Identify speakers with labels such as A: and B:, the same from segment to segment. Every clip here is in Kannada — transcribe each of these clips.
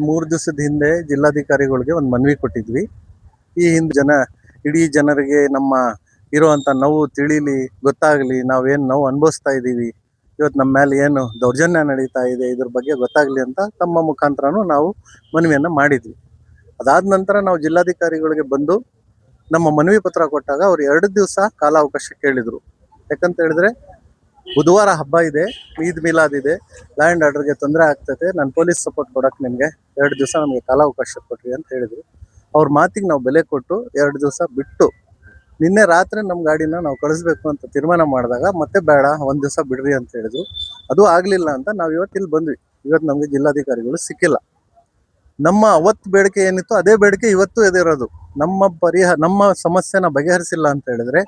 A: 3 ದಿವಸದ ಹಿಂದೆ ಜಿಲ್ಲಾಧಿಕಾರಿಗಳಿಗೆ ಒಂದು ಮನವಿ ಕೊಟ್ಟಿದ್ವಿ. ಈ ಹಿಂದೆ ಇಡೀ ಜನರಿಗೆ ನಮ್ಮ ಇರುವಂತ ನೋವು ತಿಳಿಲಿ, ಗೊತ್ತಾಗ್ಲಿ, ನಾವೇನು ನೋವು ಅನುಭವಿಸ್ತಾ ಇದ್ದೀವಿ, ಇವತ್ತು ನಮ್ಮ ಮೇಲೆ ಏನು ದೌರ್ಜನ್ಯ ನಡೀತಾ ಇದೆ, ಇದ್ರ ಬಗ್ಗೆ ಗೊತ್ತಾಗ್ಲಿ ಅಂತ ತಮ್ಮ ಮುಖಾಂತರನೂ ನಾವು ಮನವಿಯನ್ನ ಮಾಡಿದ್ವಿ. ಅದಾದ ನಂತರ ನಾವು ಜಿಲ್ಲಾಧಿಕಾರಿಗಳಿಗೆ ಬಂದು ನಮ್ಮ ಮನವಿ ಪತ್ರ ಕೊಟ್ಟಾಗ ಅವ್ರು 2 ದಿವಸ ಕಾಲಾವಕಾಶ ಕೇಳಿದ್ರು. ಯಾಕಂತ ಹೇಳಿದ್ರೆ ಬುಧವಾರ ಹಬ್ಬ ಇದೆ, ಈದ್ ಮಿಲಾದ್ ಇದೆ, ಲಾ ಅಂಡ್ ಆರ್ಡರ್ಗೆ ತೊಂದರೆ ಆಗ್ತದೆ, ನಾನು ಪೊಲೀಸ್ ಸಪೋರ್ಟ್ ಕೊಡಕ್ಕೆ ನಿಮಗೆ 2 ದಿವಸ ನಮಗೆ ಕಾಲಾವಕಾಶ ಕೊಟ್ರಿ ಅಂತ ಹೇಳಿದ್ರು. ಅವ್ರ ಮಾತಿಗೆ ನಾವು ಬೆಲೆ ಕೊಟ್ಟು 2 ದಿವಸ ಬಿಟ್ಟು ನಿನ್ನೆ ರಾತ್ರಿ ನಮ್ಮ ಗಾಡಿನ ನಾವು ಕಳಿಸ್ಬೇಕು ಅಂತ ತೀರ್ಮಾನ ಮಾಡಿದಾಗ ಮತ್ತೆ ಬೇಡ, 1 ದಿವಸ ಬಿಡ್ರಿ ಅಂತ ಹೇಳಿದ್ರು. ಅದು ಆಗ್ಲಿಲ್ಲ ಅಂತ ನಾವು ಇವತ್ತು ಇಲ್ಲಿ ಬಂದ್ವಿ. ಇವತ್ತು ನಮಗೆ ಜಿಲ್ಲಾಧಿಕಾರಿಗಳು ಸಿಕ್ಕಿಲ್ಲ. ನಮ್ಮ ಅವತ್ತು ಬೇಡಿಕೆ ಏನಿತ್ತು ಅದೇ ಬೇಡಿಕೆ ಇವತ್ತು ಎದಿರೋದು. ನಮ್ಮ ಸಮಸ್ಯೆನ ಬಗೆಹರಿಸಿಲ್ಲ ಅಂತ ಹೇಳಿದ್ರೆ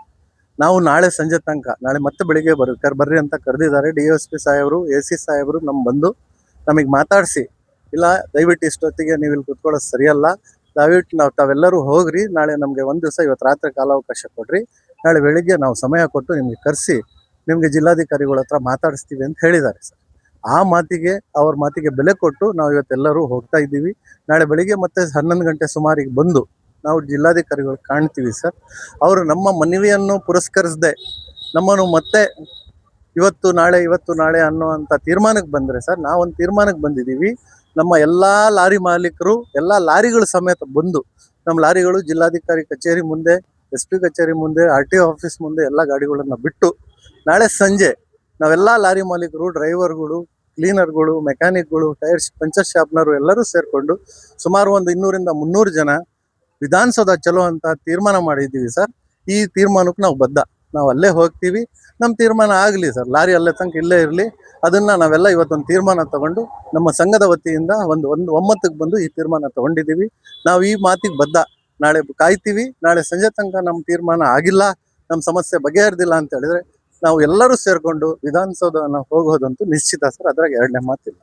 A: ನಾವು ನಾಳೆ ಸಂಜೆ ತನಕ, ನಾಳೆ ಮತ್ತೆ ಬೆಳಿಗ್ಗೆ ಬರ್ರಿ ಅಂತ ಕರೆದಿದ್ದಾರೆ. DSP ಸಾಹೇಬರು, AC ಸಾಹೇಬರು ಬಂದು ನಮಗೆ ಮಾತಾಡಿಸಿ, ಇಲ್ಲ ದಯವಿಟ್ಟು ಇಷ್ಟೊತ್ತಿಗೆ ನೀವು ಇಲ್ಲಿ ಕುತ್ಕೊಳ್ಳೋದು ಸರಿಯಲ್ಲ, ದಯವಿಟ್ಟು ತಾವೆಲ್ಲರೂ ಹೋಗ್ರಿ, ನಾಳೆ ನಮಗೆ 1 ದಿವಸ ಇವತ್ತು ರಾತ್ರಿ ಕಾಲಾವಕಾಶ ಕೊಡ್ರಿ, ನಾಳೆ ಬೆಳಿಗ್ಗೆ ನಾವು ಸಮಯ ಕೊಟ್ಟು ನಿಮ್ಗೆ ಕರೆಸಿ ನಿಮಗೆ ಜಿಲ್ಲಾಧಿಕಾರಿಗಳ ಹತ್ರ ಮಾತಾಡಿಸ್ತೀವಿ ಅಂತ ಹೇಳಿದ್ದಾರೆ ಸರ್. ಅವ್ರ ಮಾತಿಗೆ ಬೆಲೆ ಕೊಟ್ಟು ನಾವು ಇವತ್ತೆಲ್ಲರೂ ಹೋಗ್ತಾ ಇದ್ದೀವಿ. ನಾಳೆ ಬೆಳಿಗ್ಗೆ ಮತ್ತೆ 11 ಗಂಟೆ ಸುಮಾರಿಗೆ ಬಂದು ನಾವು ಜಿಲ್ಲಾಧಿಕಾರಿಗಳು ಕಾಣ್ತೀವಿ ಸರ್. ಅವರು ನಮ್ಮ ಮನವಿಯನ್ನು ಪುರಸ್ಕರಿಸದೆ ನಮ್ಮನ್ನು ಮತ್ತೆ ಇವತ್ತು ನಾಳೆ ಅನ್ನೋಂಥ ತೀರ್ಮಾನಕ್ಕೆ ಬಂದರೆ ಸರ್, ನಾವೊಂದು ತೀರ್ಮಾನಕ್ಕೆ ಬಂದಿದ್ದೀವಿ. ನಮ್ಮ ಎಲ್ಲಾ ಲಾರಿ ಮಾಲೀಕರು ಎಲ್ಲಾ ಲಾರಿಗಳು ಸಮೇತ ಬಂದು ನಮ್ಮ ಲಾರಿಗಳು ಜಿಲ್ಲಾಧಿಕಾರಿ ಕಚೇರಿ ಮುಂದೆ, SP ಕಚೇರಿ ಮುಂದೆ, RTO ಆಫೀಸ್ ಮುಂದೆ ಎಲ್ಲ ಗಾಡಿಗಳನ್ನ ಬಿಟ್ಟು ನಾಳೆ ಸಂಜೆ ನಾವೆಲ್ಲ ಲಾರಿ ಮಾಲೀಕರು, ಡ್ರೈವರ್ಗಳು, ಕ್ಲೀನರ್ಗಳು, ಮೆಕ್ಯಾನಿಕ್ಗಳು, ಪಂಚರ್ ಶಾಪ್ನರು ಎಲ್ಲರೂ ಸೇರ್ಕೊಂಡು ಸುಮಾರು ಒಂದು 200 ರಿಂದ 300 ಜನ ವಿಧಾನಸೌಧ ಚಲೋ ಅಂತ ತೀರ್ಮಾನ ಮಾಡಿದ್ದೀವಿ ಸರ್. ಈ ತೀರ್ಮಾನಕ್ಕೆ ನಾವು ಬದ್ಧ, ನಾವು ಅಲ್ಲೇ ಹೋಗ್ತೀವಿ. ನಮ್ಮ ತೀರ್ಮಾನ ಆಗಲಿ ಸರ್, ಲಾರಿ ಅಲ್ಲೇ ತನಕ ಇಲ್ಲೇ ಇರಲಿ. ಅದನ್ನ ನಾವೆಲ್ಲ ಇವತ್ತೊಂದು ತೀರ್ಮಾನ ತಗೊಂಡು ನಮ್ಮ ಸಂಘದ ವತಿಯಿಂದ ಒಂದು ಒಮ್ಮತಕ್ಕೆ ಬಂದು ಈ ತೀರ್ಮಾನ ತಗೊಂಡಿದ್ದೀವಿ. ನಾವು ಈ ಮಾತಿಗೆ ಬದ್ಧ, ನಾಳೆ ಕಾಯ್ತೀವಿ. ನಾಳೆ ಸಂಜೆ ತನಕ ನಮ್ಮ ತೀರ್ಮಾನ ಆಗಿಲ್ಲ, ನಮ್ಮ ಸಮಸ್ಯೆ ಬಗೆಹರಿದಿಲ್ಲ ಅಂತ ಹೇಳಿದ್ರೆ ನಾವು ಎಲ್ಲರೂ ಸೇರ್ಕೊಂಡು ವಿಧಾನಸೌಧನ ಹೋಗೋದಂತೂ ನಿಶ್ಚಿತ ಸರ್, ಅದ್ರಾಗ 2ನೇ ಮಾತಿಲ್ಲ.